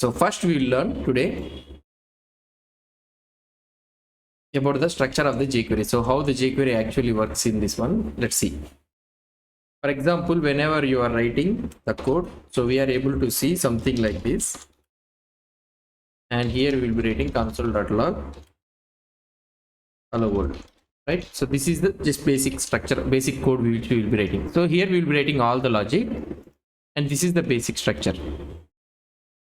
So first we will learn today about the structure of the jQuery. So how the jQuery actually works in this one, let's see. For example, whenever you are writing the code, so we are able to see something like this. And here we will be writing console.log hello world, right? So this is the just basic structure, basic code which we will be writing. So here we will be writing all the logic, and this is the basic structure.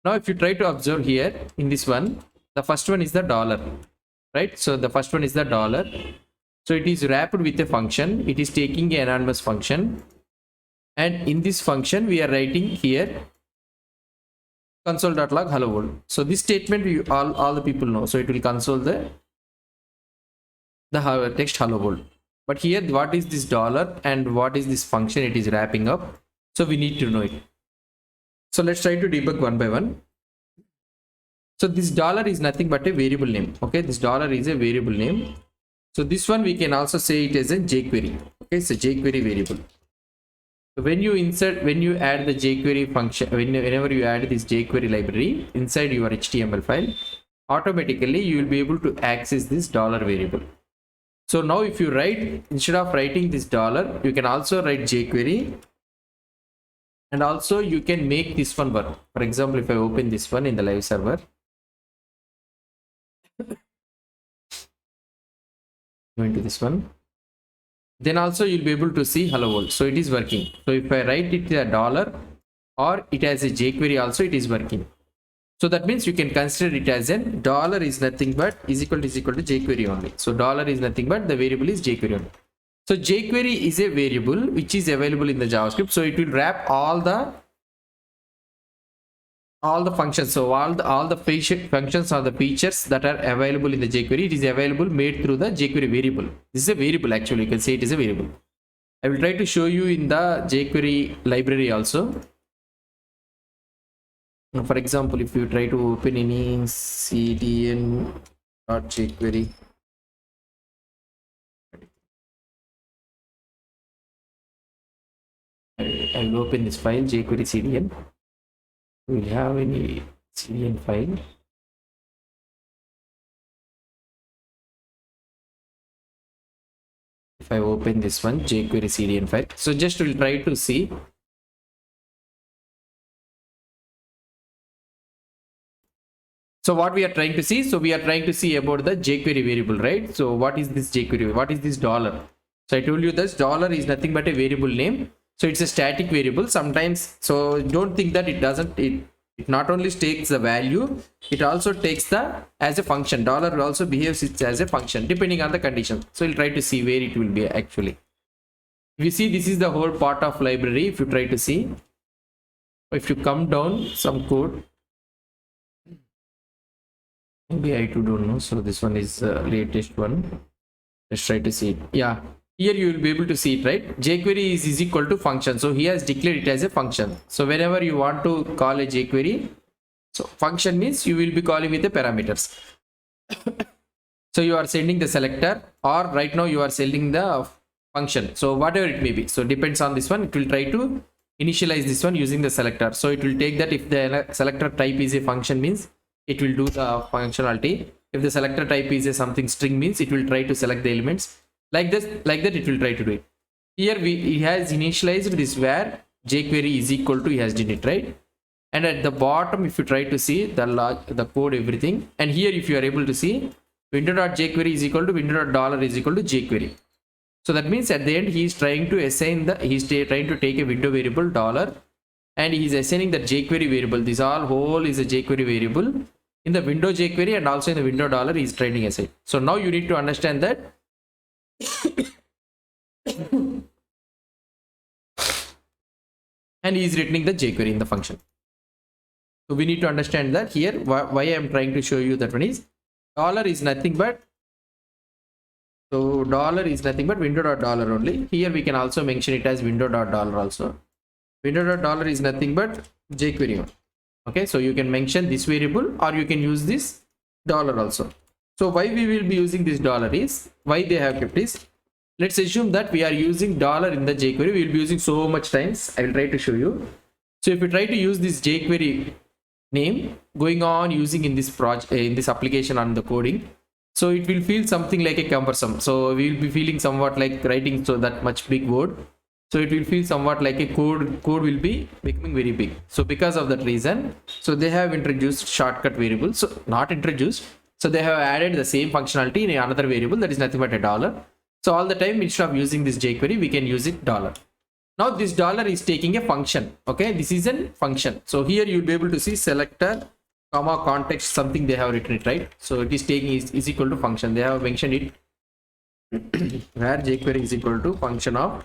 Now if you try to observe here in this one, the first one is the dollar, right? So the first one is the dollar. So it is wrapped with a function. It is taking an anonymous function, and in this function we are writing here console.log hello world. So this statement we all the people know. So it will console the text hello world. But here what is this dollar and what is this function it is wrapping up? So we need to know it. So let's try to debug one by one. So this dollar is nothing but a variable name. Okay, this dollar is a variable name. So this one we can also say it as a jQuery. Okay, so jQuery variable. So when you add the jQuery function, whenever you add this jQuery library inside your HTML file, automatically you will be able to access this dollar variable. So now if you write, instead of writing this dollar, you can also write jQuery, and also you can make this one work. For example, if I open this one in the live server, go into this one, then also you'll be able to see hello world. So it is working. So if I write it a dollar or it has a jQuery also, it is working. So that means you can consider it as a dollar is nothing but is equal to jQuery only. So dollar is nothing but the variable is jQuery only. So jQuery is a variable which is available in the JavaScript. So it will wrap all the functions. So all the functions or the features that are available in the jQuery, it is available made through the jQuery variable. This is a variable actually. You can say it is a variable. I will try to show you in the jQuery library also. For example, if you try to open any cdn.jQuery, I will open this file jQuery cdn. We will have any cdn file. If I open this one jQuery cdn file, so just we'll try to see. So what we are trying to see, so we are trying to see about the jQuery variable, right? So what is this jQuery? What is this dollar? So I told you this dollar is nothing but a variable name. So it's a static variable sometimes. So don't think that it doesn't, it not only takes the value, it also takes the as a function. Dollar also behaves it as a function depending on the condition. So we'll try to see where it will be actually. If you see, this is the whole part of library. If you try to see, if you come down some code, maybe I too don't know. So this one is latest one. Let's try to see it. Yeah, here you will be able to see it, right? jQuery is equal to function. So he has declared it as a function. So whenever you want to call a jQuery, so function means you will be calling with the parameters. So you are sending the selector, or right now you are sending the function. So whatever it may be. So depends on this one. It will try to initialize this one using the selector. So it will take that if the selector type is a function means it will do the functionality. If the selector type is a something string means it will try to select the elements like this, like that it will try to do it. Here it has initialized this where jQuery is equal to, he has done it, right? And at the bottom, if you try to see the code, everything, and here if you are able to see window.jQuery is equal to window.dollar is equal to jQuery. So that means at the end he is trying to assign trying to take a window variable dollar, and he is assigning the jQuery variable. This whole is a jQuery variable in the window jQuery, and also in the window dollar is trying to assign. So now you need to understand that and he is returning the jQuery in the function. So we need to understand that here why I am trying to show you that one is dollar is nothing but, so dollar is nothing but window.dollar only. Here we can also mention it as window.dollar also. Window.dollar is nothing but jQuery only. Okay, so you can mention this variable or you can use this dollar also. So why we will be using this dollar is, why they have kept this, let's assume that we are using dollar in the jQuery. We will be using so much times. I will try to show you. So if you try to use this jQuery name going on using in this project, in this application on the coding. So it will feel something like a cumbersome. So we will be feeling somewhat like writing so that much big word. So it will feel somewhat like a code will be becoming very big. So because of that reason, so they have introduced shortcut variables. So not introduced. So they have added the same functionality in another variable that is nothing but a dollar. So all the time instead of using this jQuery, we can use it dollar. Now this dollar is taking a function. Okay, this is a function. So here you'll be able to see selector, comma, context, something they have written it, right? So it is taking is equal to function. They have mentioned it where jQuery is equal to function of.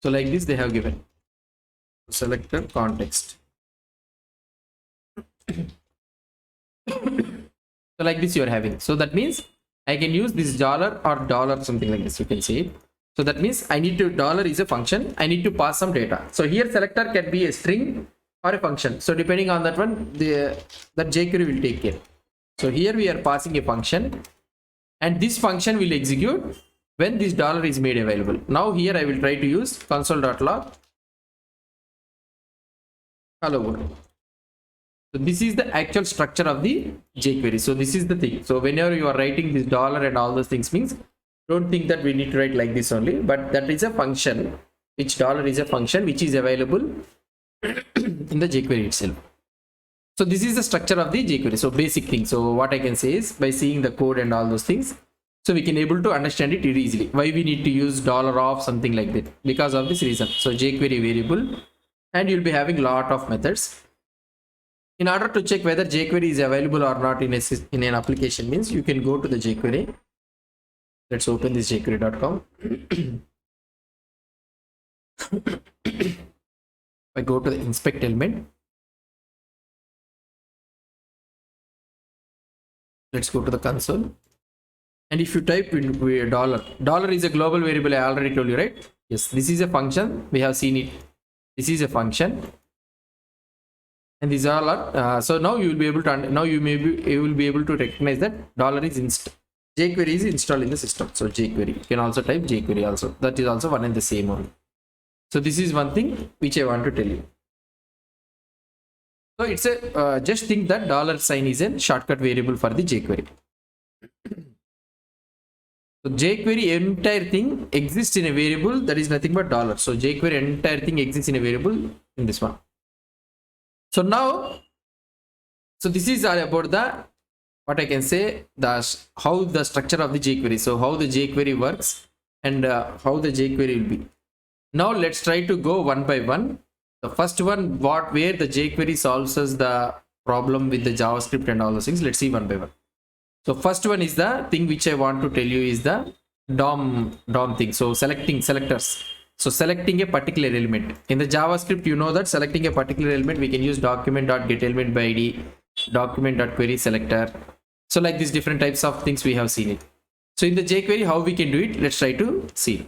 So like this they have given selector context. So like this you are having. So that means I can use this dollar or dollar something like this. You can see it. So that means I need to dollar is a function. I need to pass some data. So here selector can be a string or a function. So depending on that one, that jQuery will take care. So here we are passing a function, and this function will execute when this dollar is made available. Now here I will try to use console.log hello world. So this is the actual structure of the jQuery. So this is the thing. So whenever you are writing this dollar and all those things, means don't think that we need to write like this only, but that is a function, which dollar is a function which is available in the jQuery itself. So this is the structure of the jQuery. So basic thing. So what I can say is, by seeing the code and all those things, so we can able to understand it very easily. Why we need to use dollar of something like that, because of this reason. So jQuery variable, and you'll be having lot of methods. In order to check whether jQuery is available or not in an application, means you can go to the jQuery. Let's open this jQuery.com. I go to the inspect element. Let's go to the console. And if you type in dollar is a global variable. I already told you, right? Yes, this is a function. We have seen it. This is a function. And these all are so now you will be able to you will be able to recognize that dollar is jQuery is installed in the system. So jQuery, you can also type jQuery also. That is also one and the same one. So this is one thing which I want to tell you. So it's a just think that dollar sign is a shortcut variable for the jQuery. So jQuery entire thing exists in a variable that is nothing but dollar. So jQuery entire thing exists in a variable in this one. So now, so this is all about the, what I can say, how the structure of the jQuery. So how the jQuery works and how the jQuery will be. Now let's try to go one by one. The first one, where the jQuery solves us the problem with the JavaScript and all those things. Let's see one by one. So first one is the thing which I want to tell you is the DOM thing. So selectors. So selecting a particular element in the JavaScript, you know that selecting a particular element, we can use document.getElementById, document.query selector. So like these different types of things we have seen it. So in the jQuery, how we can do it, let's try to see.